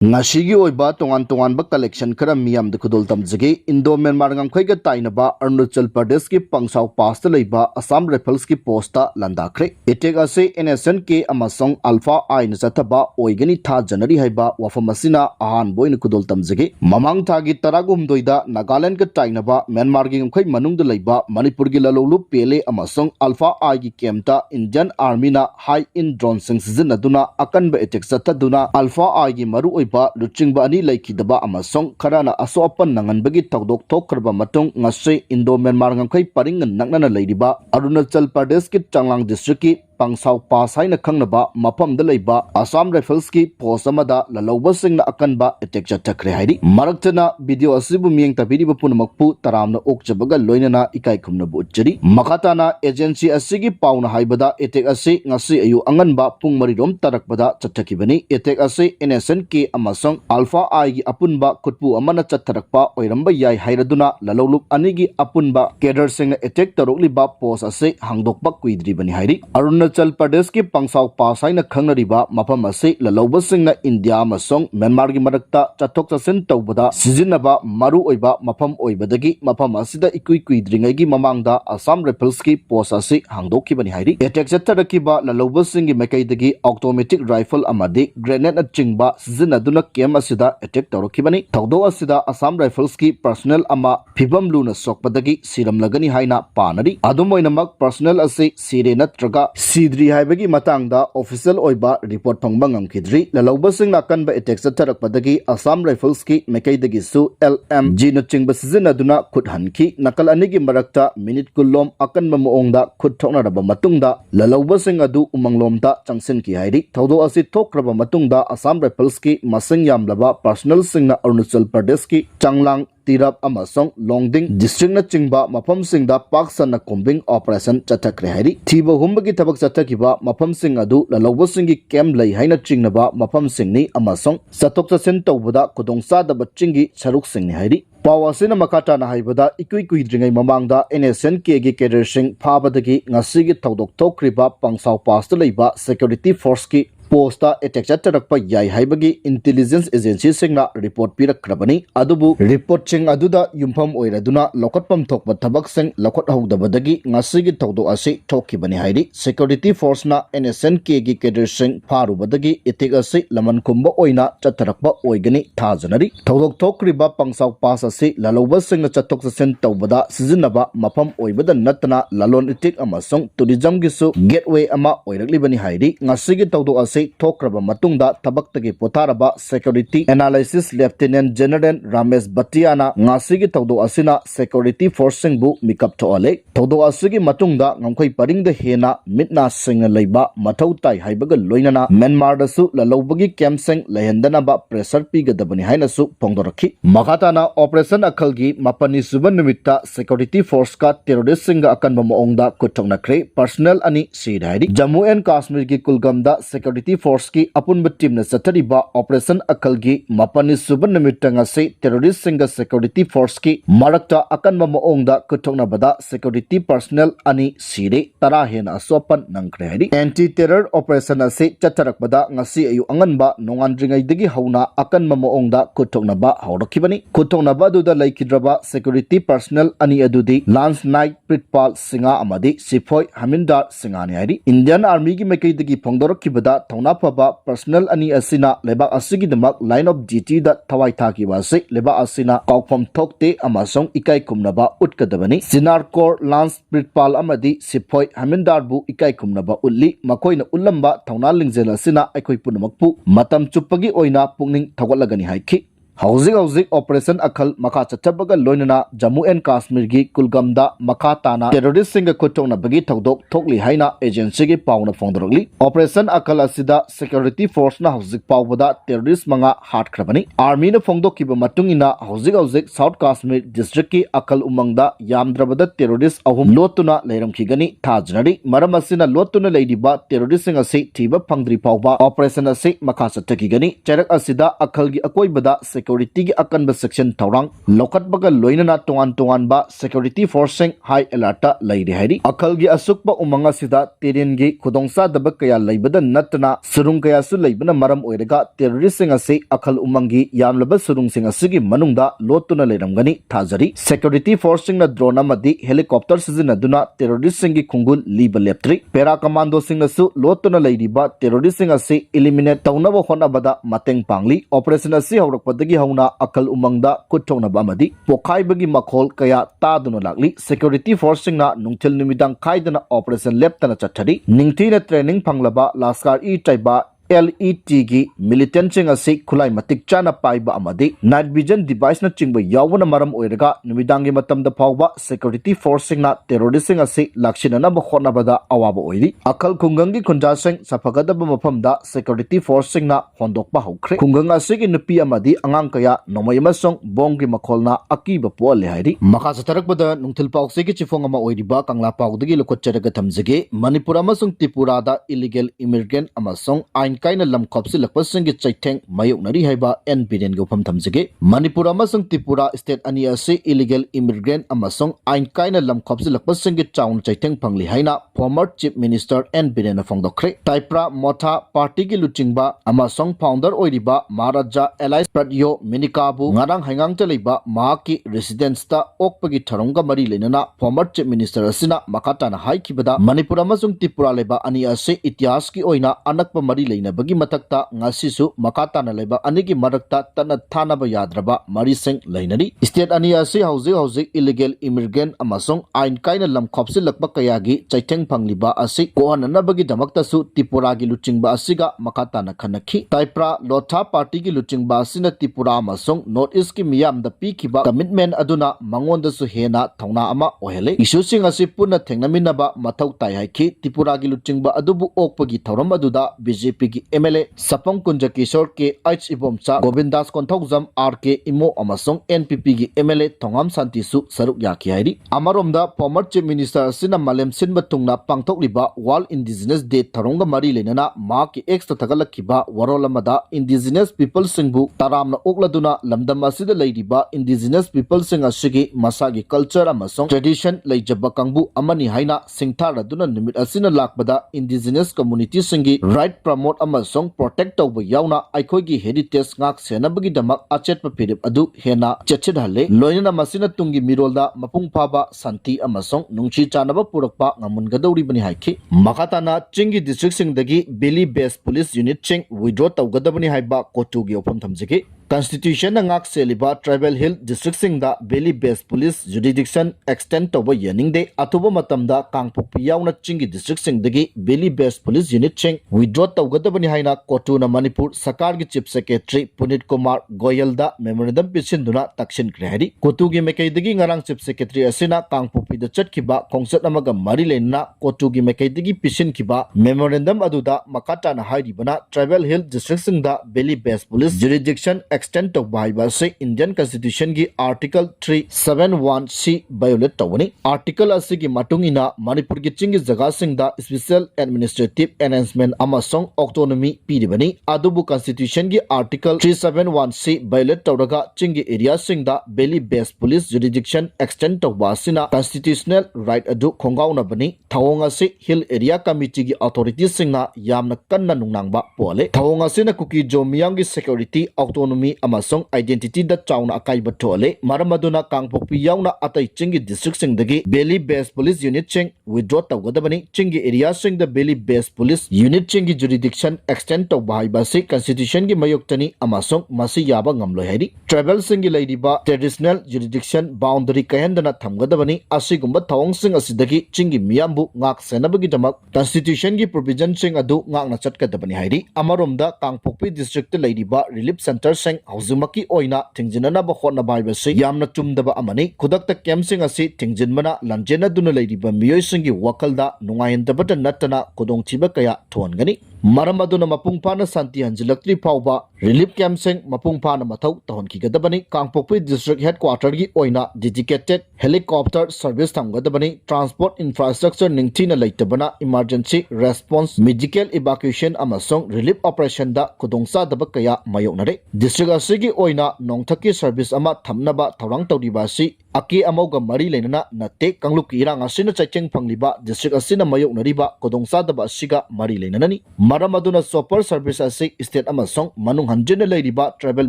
Ngashigi oiba tongan ba collection kara miyam de kudol tamjage Indo Myanmar ngamkhai ga tainaba Arunachal Pradesh ki Pangsao Pass leiba Assam Rifles ki posta Landakhre etek ase Nscn-K amasong Ulfa-I na sataba oigani tha January haiba wafamasina ahan boin kudol tamjage mamang thagi taragum doida Nagaland ka tainaba Myanmar gi ngamkhai manung de leiba Manipur gi lalolu pele amasong Ulfa-I gi kemta Indian Army na high in drone sing sizinaduna akan ba etek sataduna Ulfa-I gi maru luchingba ani laikidaba amasong karana asopan nanganbagi tawdok thokraba matung ngase Indo Myanmar ngamkhai paringan naknana leidiba Arunachal Pradesh ki Changlang district ki Pangsao Pass haina khangnaba mafam da leiba Assam Rifles ki post amada lalauba singna akanba etek chathakre hairi maraktana video asibu miyeng tabiriba punamakpu taramna okchabaga loinana ikai khumnabu uchari makatana agency asigi pauna haibada etek ase ngasi ayu anganba pung marirom tarakbada chathakibani etek ase Nscn-K amasong Ulfa-I gi apunba kutpu amana chatharakpa oiramba yai hairaduna lalolup anigi apunba cadre singna etek tarokliba post ase hangdokpa kuidribani hairi Arunachal Pradesh ki Pangsao Pass haina khangnariba mafam ase lalauba singna India amasong Myanmar gi marakta chathok chasin tawbada sizinaba maru oiba mafam oibadagi mafam asida ikui kuidringai gi mamangda Assam Rifles ki post ase hangdokkibani hairi etek chatharakiba lalauba singi mekaidagi automatic rifle amadi grenade na chingba sizinaduna kem asida etek tawrokibani thawdo asida Assam Rifles ki personnel ama phibam luna sokpadagi siramlagani haina panari adumoinamak personnel ase Sire natraga Sidri haibagi matangda official oiba report phangba ngamkhidri lalauba singna kanba etek chatharakpadagi Assam Rifles ki mekaidagi su LMG na chingba sizinaduna khuthanki nakal anigi marakta minute kullom akanba moongda khut thoknaraba matungda lalauba sing adu umanglomda changsin ki hairi thawdo ase thokraba matungda Assam Rifles ki masing yamlaba personnel singna Arunachal Pradesh ki Changlang Tirap amasong Longding district na chingba mafam singda paksana combing operation chathakre hairi thiba humbagi thabak chathakiba mafam sing adu lalauba singi kem lei haina chingnaba mafam singni amasong satok chasen tawbada kudongsa da bachingi saruk singni hairi Pawasina makata na haibada ikui kuidringai mamangda Nscn-K gi cadre sing phabadagi ngasigi thawdok thokriba Pangsao Pass leiba security force ki posta etek chatharakpa yai haibagi intelligence agency singna report pirakrabani adubu report ching aduda yumpham oiraduna lokatpam thokpa thabak sing lokot haudabadagi ngasigi thawdo ase thokibani hairi security force na Nscn-K gi cadre sing pharubadagi etek ase laman khumba oina chatharakpa oigani thajanari thawdok thokriba Pangsao Pass ase lalauba singna chathok chasen tawbada sizinaba mafam oibada natna lalon itik amasong tourism gi su gateway ama oiraklibani hairi ngasigi thawdo ase thokraba matungda tabaktagi potharaba security analysis lieutenant general Ramesh Batiana ngasigi thawdo asina security force singbu mikap thoale thawdo asigi matungda ngamkhoi paringda hena mitna singna leiba mathau tai haibaga loinana Myanmar da su lalaubagi camp sing lehendana ba pressure pigadabani haina su phongdorakhi makatana operation Akhal gi mapani suban nimitta security force ka terrorist singa akanba moongda kuthoknakre personnel ani sidhairi Jammu and Kashmir gi Kulgamda security force ki apunba team na sathariba operation Akhal gi mapani suban nimitta ngase terrorist singa security force ki marakta akanba moongda kuthoknabada security personnel ani Sire tara hena asopan nangkre hari anti terror operation ase chatharakbada ngasi ayu anganba nongandringai dagi hauna akanba moongda kuthoknaba hawrakibani kuthoknaba duda laikidraba security personnel ani adudi Lance Night Pritpal Singa amadi Sipoi Hamindar Singani hari Indian Army gi mekaidagi phongdorakibada thawna phaba personnel ani asina leba asigi damak line of duty da thawai thaki wase leba asina kaukpham thokte amasong ikai kumnaba utkadabani Sinar Corps Lance Pritpal amadi Sipoi Hamindar bu ikai kumnaba ulli makoina ullamba thawna lingjel asina aikoi punamakpu matam chuppagi oina pungning thawgalagani haiki Housing Operation Akhal Makha Chachabaga Loinana Jammu and Kashmir gi Kulgamda Makha Tana terrorist singa kutongna bagi thawdok thokli haina agency gi pauna phongdorokli Operation Akhal asida security force na housing pawbada terrorist manga hat khrabani army na phongdokiba matungina housing South Kashmir district ki Akhal umangda yamdrabada terrorist ahum lotuna leiramkhigani thajnari maram asina lotuna leidiba terrorist singa se thiba phangdri pawba operation ase makha chathakigani cherak asida Akhal gi akoibada security gi akanba section thorang lokatbaga loinana tongan tongan ba security forcing high alert lairi hairi akhal gi asukba umanga sida terrain gi khudongsa daba kaya laibada natna surung kaya su laibana maram oiraga terrorist sing ase akhal umangi yamlaba surung sing asigi manungda lotuna leiramgani thajari security forcing na drone amadi helicopter sizinaduna terrorist sing gi khungul liba leptri para commando sing nasu lotuna leiriba terrorist sing ase eliminate tawnaba honabada mateng pangli operation ase haurakpadagi hauna akhal umangda kuthonaba amadi pokhaibagi makhol kaya taduna lakli security forcing na nungthil numidang khaidana operation leptana chathari ningthina training phanglaba laskar e taiba LET gi militant sing ase khulai matik chana paiba amadi night vision device na chingba yawuna maram oiraga numidangi matamda phawba security forcing na terrorist sing ase lakshina ba khonabada awaba oiri akhal khungangi khunja sing safagadaba mafamda security forcing na hondokpa haukhre khungang ase gi nupi amadi angang kaya nomai amasong bonggi makholna akiba pole hairi makha satarakbada nungthil pawse gi chifong ama oiriba kangla pawdagi lokotcharaga thamjage manipur amasong tripura da illegal immigrant amasong ain kaina lamkhopsi lakpasingi chaitheng mayoknari haiba NPN gofam thamjage manipur amasong tripura state ani ase illegal immigrant amasong ain kaina lamkhopsi lakpasingi chaun chaitheng phangli haina former chief minister NPN phongdokre taipra motha party gi luchingba amasong founder oiriba maharaja allies pradyo minikabu ngarang hangang chaliba mahaki residence ta okpagi tharongga mari lenana former chief minister asina makata na haikibada manipur amasong tripura leba ani ase itihas ki oina anakpa mari leina bagi matakta ngasisu makata na leba anigi marakta tana thanaba yadraba marising lainari state ani ase hauze illegal immigrant amasong ain kaina lamkhopsi lakba kayagi chaitheng phangliba ase kohanana bagi damakta su tripura gi luchingba asiga makata na khanakhi taipra lotha party gi luchingba asina tripura amasong north east ki miyam da pikiba commitment aduna mangonda su hena thongna ama ohele issue sing ase puna thengnaminaba mathau tai haiki tripura gi luchingba adubu okpagi thoram aduda BJP gi MLA Sapong Kunja Kishore ke H Ibomcha Govindas Konthokjam RK Imo amasong NPP gi MLA Thongam Santi su saruk yaki hairi amaromda former chief minister sina malem sinba tungna pangthokliba world indigenous day tharonga mari lenana ma ki ex thagalakhiba warolamada indigenous people singbu taramna okladuna lamdam asida leiriba indigenous people sing asigi masagi culture amasong tradition leijaba kangbu amani haina singtharaduna nimit asina lakbada indigenous community singi right promote amasong protect tawba yauna aikhoigi heritage ngak senabagi damak achetpa phirip adu hena chechidhalle loinana masina tungi mirolda mapung phaba santi amasong nungchi chanaba purakpa ngamungadawri bani haiki makatana chingi district singdagi belly base police unit ching withdraw tawgadabani haiba kotugi opam thamjage Constitution na ngak seliba Tribal Hill District singda Belly Base Police Jurisdiction extend toba yening de atuba matamda kangpokpi yauna chingi district singdagi Belly Base Police Unit ching withdraw tawgadabani haina kotu na Manipur Sarkar gi Chief Secretary Punit Kumar Goyal da memorandum pisinduna takshin krehari kotu gi mekaidagi ngarang Chief Secretary asina kangpokpi da chatkiba kongsat amaga mari lenna kotu gi mekaidagi pisin kiba memorandum aduda makata na hairibana Tribal Hill District singda Belly Base Police Jurisdiction extend to by say Indian Constitution gi Article 371C violate tawani Article asigi matungina Manipur gi chingi jaga singda special administrative enhancement amasong autonomy pidibani adubu Constitution gi Article 371C violate tawraga chingi area singda Belly Base Police Jurisdiction extend to basina constitutional right adu khongauna bani thawong ase hill area committee gi authorities singna yamna kanna nungnangba pole thawong ase na kuki jomiyang gi security autonomy amasong identity da chauna akaiba thole maramaduna kangpokpi yauna atai chingi district singdagi Belly Base Police Unit ching withdraw tawgadabani chingi area singda Belly Base Police Unit chingi jurisdiction extend to bhaiba se constitution gi mayoktani amasong masi yaba ngamloi hairi tribal singi laidiba traditional jurisdiction boundary kahendana thamgadabani asigumba thawong sing asidagi chingi miyambu ngak senabagi damak constitution gi provision sing adu ngakna chatkadabani hairi amaromda kangpokpi district laidiba relief center sing hauzumaki oina thingjinana ba khotna baiba se yamna chumdaba amani khudakta kemsing asi thingjinmana lanjena duna leiriba miyoi singi wakalda nungahendabata natana kodongchiba kaya thongani maramaduna mapungpana santi hanjilaktri phawba relief campsing mapungpana mathau tahonkigadabani kangpokpi district headquarter gi oina dedicated helicopter service thamgadabani transport infrastructure ningthina leitabana emergency response medical evacuation amasong relief operation da kodongsa daba kaya mayoknare district asigi oina nongthaki service ama thamnaba thorang tawdiba si ake amauga mari lenana nate kangluk irang asina chaicheng phangliba district asina mayok nariba kodongsa daba asiga mari lenanani maram aduna chopper service asi state amasong manung hanjena leiriba travel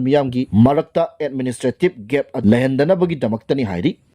miyamgi marakta administrative gap lehendana bagi damaktani hairi